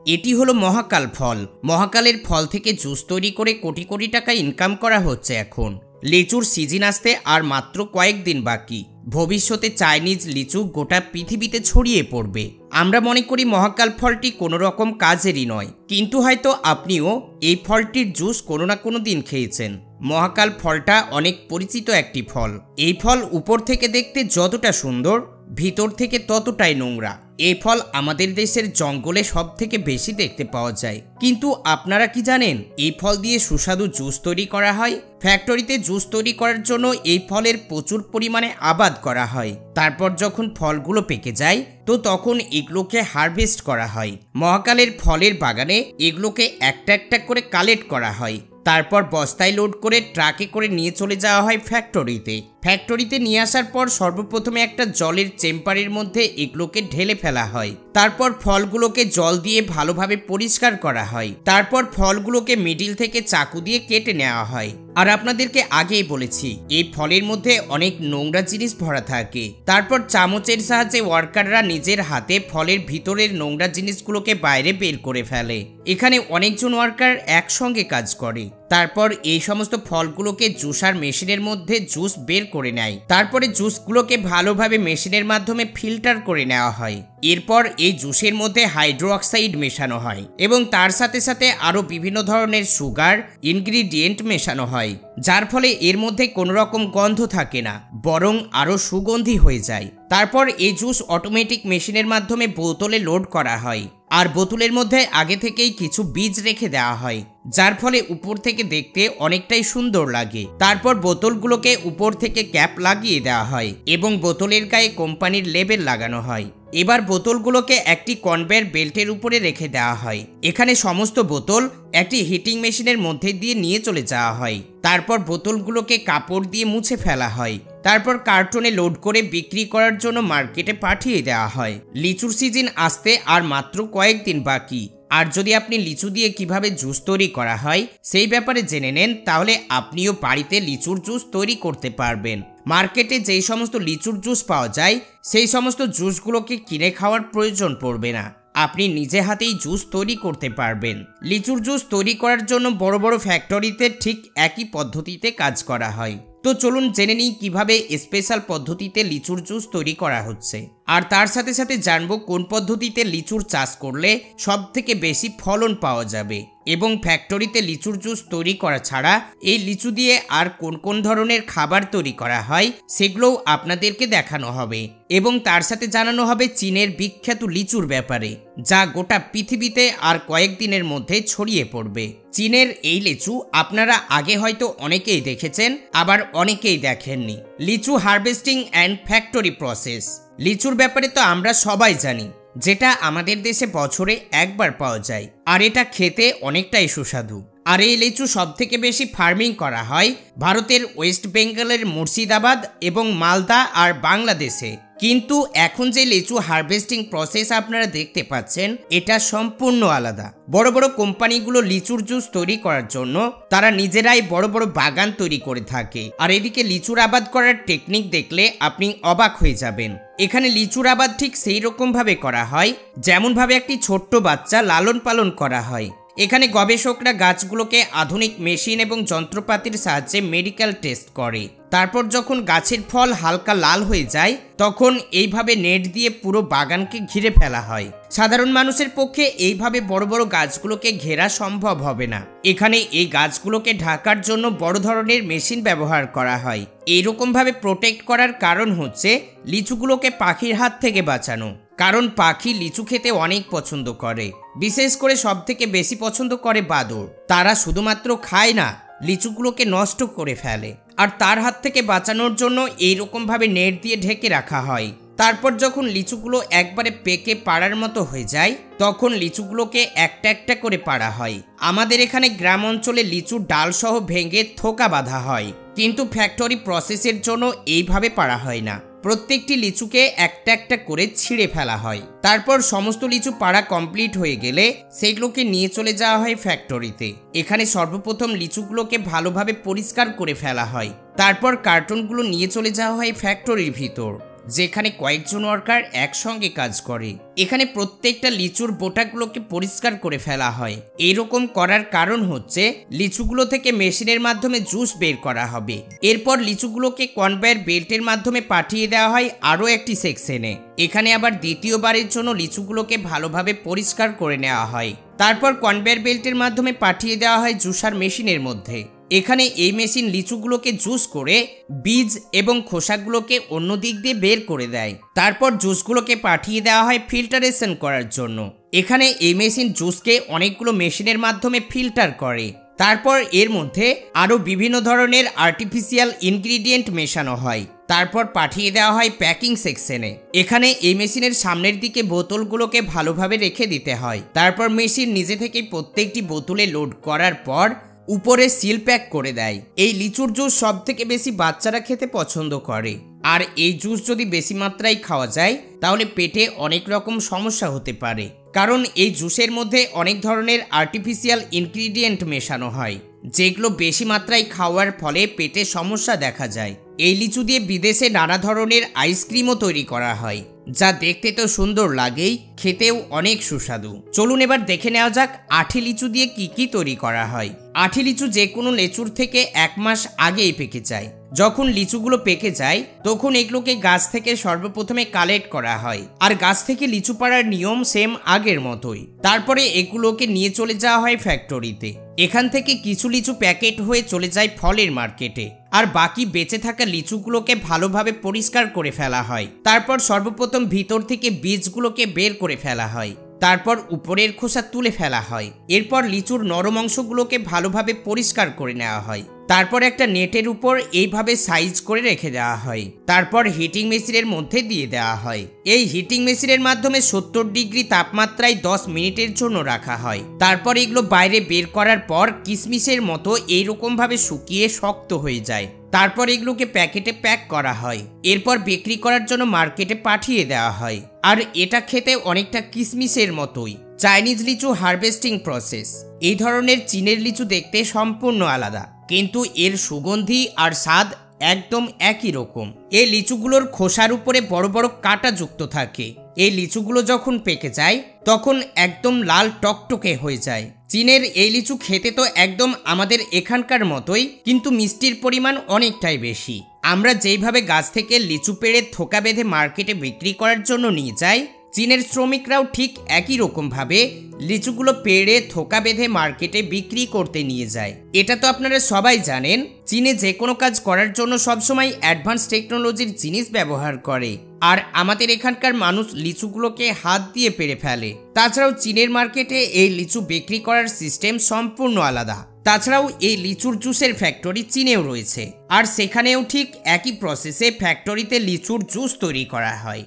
এটি হলো মহাকাল ফল। মহাকালের ফল থেকে জুস তৈরি করে কোটি কোটি টাকা ইনকাম করা হচ্ছে এখন। লিচুর সিজন আসতে আর মাত্র কয়েকদিন বাকি। ভবিষ্যতে চাইনিজ লিচু গোটা পৃথিবীতে ছড়িয়ে পড়বে। আমরা মনে করি মহাকাল ফলটি কোনো রকম কাজেরই নয়, কিন্তু হয়তো আপনিও এই ফলটির জুস কোনো না কোনো দিন খেয়েছেন। মহাকাল ফলটা অনেক পরিচিত একটি ফল। এই ফল উপর থেকে দেখতে যতটা সুন্দর, ভিতর থেকে ততটাই নোংরা। এই ফল আমাদের দেশের জঙ্গলে সব থেকে বেশি দেখতে পাওয়া যায়। কিন্তু আপনারা কি জানেন এই ফল দিয়ে সুস্বাদু জুস তৈরি করা হয়? ফ্যাক্টরিতে জুস তৈরি করার জন্য এই ফলের প্রচুর পরিমাণে আবাদ করা হয়। তারপর যখন ফলগুলো পেকে যায় তো তখন এগুলোকে হারভেস্ট করা হয়। মহাকালের ফলের বাগানে এগুলোকে একটা একটা করে কালেক্ট করা হয়। তারপর বস্তায় লোড করে ট্রাকে করে নিয়ে চলে যাওয়া হয় ফ্যাক্টরিতে। ফ্যাক্টরিতে নিয়ে আসার পর সর্বপ্রথমে একটা জলের চেম্বারের মধ্যে এগুলোকে ঢেলে ফেলা হয়। তারপর ফলগুলোকে জল দিয়ে ভালোভাবে পরিষ্কার করা হয়। তারপর ফলগুলোকে মিডিল থেকে চাকু দিয়ে কেটে নেওয়া হয়। আর আপনাদেরকে আগেই বলেছি এই ফলের মধ্যে অনেক নোংরা জিনিস ভরা থাকে। তারপর চামচের সাহায্যে ওয়ার্কাররা নিজের হাতে ফলের ভিতরের নোংরা জিনিসগুলোকে বাইরে বের করে ফেলে। এখানে অনেকজন ওয়ার্কার একসঙ্গে কাজ করে। তারপর এই সমস্ত ফলগুলোকে জুসার মেশিনের মধ্যে জুস বের করে নেয়। তারপরে জুসগুলোকে ভালোভাবে মেশিনের মাধ্যমে ফিল্টার করে নেওয়া হয়। এরপর এই জুসের মধ্যে হাইড্রো অক্সাইড মেশানো হয় এবং তার সাথে সাথে আরো বিভিন্ন ধরনের সুগার ইনগ্রিডিয়েন্ট মেশানো হয়, যার ফলে এর মধ্যে কোনো রকম গন্ধ থাকে না, বরং আরো সুগন্ধি হয়ে যায়। তারপর এই জুস অটোমেটিক মেশিনের মাধ্যমে বোতলে লোড করা হয়। আর বোতলের মধ্যে আগে থেকেই কিছু বীজ রেখে দেওয়া হয়, যার ফলে উপর থেকে দেখতে অনেকটাই সুন্দর লাগে। তারপর বোতলগুলোকে উপর থেকে ক্যাপ লাগিয়ে দেওয়া হয় এবং বোতলের গায়ে কোম্পানির লেবেল লাগানো হয়। এবার বোতলগুলোকে একটি কনভেয়ার বেল্টের উপরে রেখে দেওয়া হয়। এখানে সমস্ত বোতল একটি হিটিং মেশিনের মধ্যে দিয়ে নিয়ে চলে যাওয়া হয়। তারপর বোতলগুলোকে কাপড় দিয়ে মুছে ফেলা হয়। তারপর কার্টুনে লোড করে বিক্রি করার জন্য মার্কেটে পাঠিয়ে দেওয়া হয়। লিচুর সিজন আসতে আর মাত্র কয়েকদিন বাকি। আর যদি আপনি লিচু দিয়ে কিভাবে জুস তৈরি করা হয় সেই ব্যাপারে জেনে নেন, তাহলে আপনিও বাড়িতে লিচুর জুস তৈরি করতে পারবেন। মার্কেটে যেই সমস্ত লিচুর জুস পাওয়া যায় সেই সমস্ত জুসগুলোকে কিনে খাওয়ার প্রয়োজন পড়বে না। আপনি নিজে হাতেই জুস তৈরি করতে পারবেন। লিচুর জুস তৈরি করার জন্য বড় বড় ফ্যাক্টরিতে ঠিক একই পদ্ধতিতে কাজ করা হয়। তো চলুন জেনে নিই কিভাবে স্পেশাল পদ্ধতিতে লিচুর জুস তৈরি করা হচ্ছে। আর তার সাথে সাথে জানবো কোন পদ্ধতিতে লিচুর চাষ করলে সব থেকে বেশি ফলন পাওয়া যাবে এবং ফ্যাক্টরিতে লিচুর জুস তৈরি করা ছাড়া এই লিচু দিয়ে আর কোন কোন ধরনের খাবার তৈরি করা হয় সেগুলোও আপনাদেরকে দেখানো হবে। এবং তার সাথে জানানো হবে চীনের বিখ্যাত লিচুর ব্যাপারে, যা গোটা পৃথিবীতে আর কয়েকদিনের মধ্যে ছড়িয়ে পড়বে। চীনের এই লিচু আপনারা আগে হয়তো অনেকেই দেখেছেন, আবার অনেকেই দেখেননি। লিচু হারভেস্টিং অ্যান্ড ফ্যাক্টরি প্রসেস। লিচুর ব্যাপারে তো আমরা সবাই জানি, যেটা আমাদের দেশে বছরে একবার পাওয়া যায় আর এটা খেতে অনেকটাই সুস্বাদু। আর এই লিচু সব থেকে বেশি ফার্মিং করা হয় ভারতের ওয়েস্ট বেঙ্গলের মুর্শিদাবাদ এবং মালদা আর বাংলাদেশে। কিন্তু এখন যে লিচু হারভেস্টিং প্রসেস আপনারা দেখতে পাচ্ছেন এটা সম্পূর্ণ আলাদা। বড় বড় কোম্পানিগুলো লিচুর জুস তৈরি করার জন্য তারা নিজেরাই বড় বড় বাগান তৈরি করে থাকে। আর এদিকে লিচুর আবাদ করার টেকনিক দেখলে আপনি অবাক হয়ে যাবেন। এখানে লিচুর আবাদ ঠিক সেই রকম ভাবে করা হয় যেমন ভাবে একটি ছোট্ট বাচ্চা লালন পালন করা হয়। এখানে গবেষকরা গাছগুলোকে আধুনিক মেশিন এবং যন্ত্রপাতির সাহায্যে মেডিকেল টেস্ট করে। তারপর যখন গাছের ফল হালকা লাল হয়ে যায় তখন এইভাবে নেট দিয়ে পুরো বাগানকে ঘিরে ফেলা হয়। সাধারণ মানুষের পক্ষে এইভাবে বড় বড় গাছগুলোকে ঘেরা সম্ভব হবে না। এখানে এই গাছগুলোকে ঢাকার জন্য বড় ধরনের মেশিন ব্যবহার করা হয়। এইরকম ভাবে প্রোটেক্ট করার কারণ হচ্ছে লিচুগুলোকে পাখির হাত থেকে বাঁচানো। কারণ পাখি লিচু খেতে অনেক পছন্দ করে, বিশেষ করে সব থেকে বেশি পছন্দ করে বাদুড়। তারা শুধুমাত্র খায় না, লিচুগুলোকে নষ্ট করে ফেলে। আর তার হাত থেকে বাঁচানোর জন্য এইরকম ভাবে নেট দিয়ে ঢেকে রাখা হয়। তারপর যখন লিচুগুলো একবারে পেকে পাড়ার মতো হয়ে যায় তখন লিচুগুলোকে একটা একটা করে পাড়া হয়। আমাদের এখানে গ্রাম অঞ্চলে লিচুর ডাল সহ ভেঙে থোকা বাঁধা হয়, কিন্তু ফ্যাক্টরি প্রসেসের জন্য এইভাবে পাড়া হয় না। প্রত্যেকটি লিচুকে একটা একটা করে ছিঁড়ে ফেলা হয়। তারপর সমস্ত লিচু পাড়া কমপ্লিট হয়ে গেলে সেগুলোকে নিয়ে চলে যাওয়া হয় ফ্যাক্টরিতে। এখানে সর্বপ্রথম লিচুগুলোকে ভালোভাবে পরিষ্কার করে ফেলা হয়। তারপর কার্টুনগুলো নিয়ে চলে যাওয়া হয় ফ্যাক্টরির ভিতর। যেখানে কয়েকজন ওয়ার্কার একসঙ্গে কাজ করে। এখানে প্রত্যেকটা লিচুর বোটাগুলোকে পরিষ্কার করে ফেলা হয়। এরকম করার কারণ হচ্ছে লিচুগুলো থেকে মেশিনের মাধ্যমে জুস বের করা হবে। এরপর লিচুগুলোকে কনভেয়ার বেল্টের মাধ্যমে পাঠিয়ে দেওয়া হয় আরও একটি সেকশনে। এখানে আবার দ্বিতীয়বারের জন্য লিচুগুলোকে ভালোভাবে পরিষ্কার করে নেওয়া হয়। তারপর কনভেয়ার বেল্টের মাধ্যমে পাঠিয়ে দেওয়া হয় জুসার মেশিনের মধ্যে। এখানে এই মেশিন লিচুগুলোকে জুস করে বীজ এবং খোসাগুলোকে অন্য দিক দিয়ে বের করে দেয়। তারপর জুসগুলোকে পাঠিয়ে দেওয়া হয় ফিল্টারেশন করার জন্য। এখানে এই মেশিন জুসকে অনেকগুলো মেশিনের মাধ্যমে ফিল্টার করে। তারপর এর মধ্যে আরও বিভিন্ন ধরনের আর্টিফিশিয়াল ইনগ্রিডিয়েন্ট মেশানো হয়। তারপর পাঠিয়ে দেওয়া হয় প্যাকিং সেকশনে। এখানে এই মেশিনের সামনের দিকে বোতলগুলোকে ভালোভাবে রেখে দিতে হয়। তারপর মেশিন নিজে থেকে প্রত্যেকটি বোতলে লোড করার পর উপরে সিল প্যাক করে দেয়। এই লিচুর জুস সব থেকে বেশি বাচ্চারা খেতে পছন্দ করে। আর এই জুস যদি বেশি মাত্রায় খাওয়া যায় তাহলে পেটে অনেক রকম সমস্যা হতে পারে, কারণ এই জুসের মধ্যে অনেক ধরনের আর্টিফিশিয়াল ইনগ্রিডিয়েন্ট মেশানো হয়, যেগুলো বেশি মাত্রায় খাওয়ার ফলে পেটে সমস্যা দেখা যায়। এই লিচু দিয়ে বিদেশে নানা ধরনের আইসক্রিমও তৈরি করা হয়, যা দেখতে তো সুন্দর লাগেই, খেতেও অনেক সুস্বাদু। চলুন এবার দেখে নেওয়া যাক আঠি লিচু দিয়ে কি কি তৈরি করা হয়। আঠি লিচু যে কোনো লিচুর থেকে 1 মাস আগেই পেকে যায়। যখন লিচুগুলো পেকে যায় তখন এগুলোকে গাছ থেকে সর্বপ্রথমে কালেক্ট করা হয়, আর গাছ থেকে লিচু পাড়ার নিয়ম সেম আগের মতোই। তারপরে এগুলোকে নিয়ে চলে যাওয়া হয় ফ্যাক্টরিতে। এখান থেকে কিছু লিচু প্যাকেট হয়ে চলে যায় ফলের মার্কেটে, আর বাকি বেঁচে থাকা লিচুগুলোকে ভালোভাবে পরিষ্কার করে ফেলা হয়। তারপর সর্বপ্রথম ভিতর থেকে বীজগুলোকে বের করে ফেলা হয়। তারপর উপরের খোসা তুলে ফেলা হয়। এরপর লিচুর নরম অংশগুলোকে ভালোভাবে পরিষ্কার করে নেওয়া হয়। তারপর একটা নেটের উপর এইভাবে সাইজ করে রেখে দেওয়া হয়। তারপর হিটিং মেশিনের মধ্যে দিয়ে দেওয়া হয়। এই হিটিং মেশিনের মাধ্যমে 70 ডিগ্রি তাপমাত্রায় 10 মিনিটের জন্য রাখা হয়। তারপর এগুলো বাইরে বের করার পর কিশমিশের মতো এইরকম ভাবে শুকিয়ে শক্ত হয়ে যায়। তারপর এগুলোকে প্যাকেটে প্যাক করা হয়। এরপর বিক্রি করার জন্য মার্কেটে পাঠিয়ে দেওয়া হয়। আর এটা খেতে অনেকটা কিশমিশের মতোই। চাইনিজ লিচু হারভেস্টিং প্রসেস। এই ধরনের চীনের লিচু দেখতে সম্পূর্ণ আলাদা, কিন্তু এর সুগন্ধি আর স্বাদ একদম একই রকম। এই লিচুগুলোর খোসার উপরে বড় বড় কাঁটা যুক্ত থাকে। এই লিচুগুলো যখন পেকে যায় তখন একদম লাল টকটকে হয়ে যায়। চীনের এই লিচু খেতে তো একদম আমাদের এখানকার মতোই, কিন্তু মিষ্টির পরিমাণ অনেকটাই বেশি। আমরা যেইভাবে গাছ থেকে লিচু পেড়ে থোকা বেঁধে মার্কেটে বিক্রি করার জন্য নিয়ে যাই, চীনের শ্রমিকরাও ঠিক একই রকম ভাবে লিচুগুলো পেড়ে থোকা বেঁধে মার্কেটে বিক্রি করতে নিয়ে যায়। এটা তো আপনারা সবাই জানেন, চীনে যে কোনো কাজ করার জন্য সবসময় অ্যাডভান্স টেকনোলজির জিনিস ব্যবহার করে, আর আমাদের এখানকার মানুষ লিচুগুলোকে হাত দিয়ে পেড়ে ফেলে। তাছাড়াও চীনের মার্কেটে এই লিচু বিক্রি করার সিস্টেম সম্পূর্ণ আলাদা। তাছাড়াও এই লিচুর জুসের ফ্যাক্টরি চীনেও রয়েছে, আর সেখানেও ঠিক একই প্রসেসে ফ্যাক্টরিতে লিচুর জুস তৈরি করা হয়।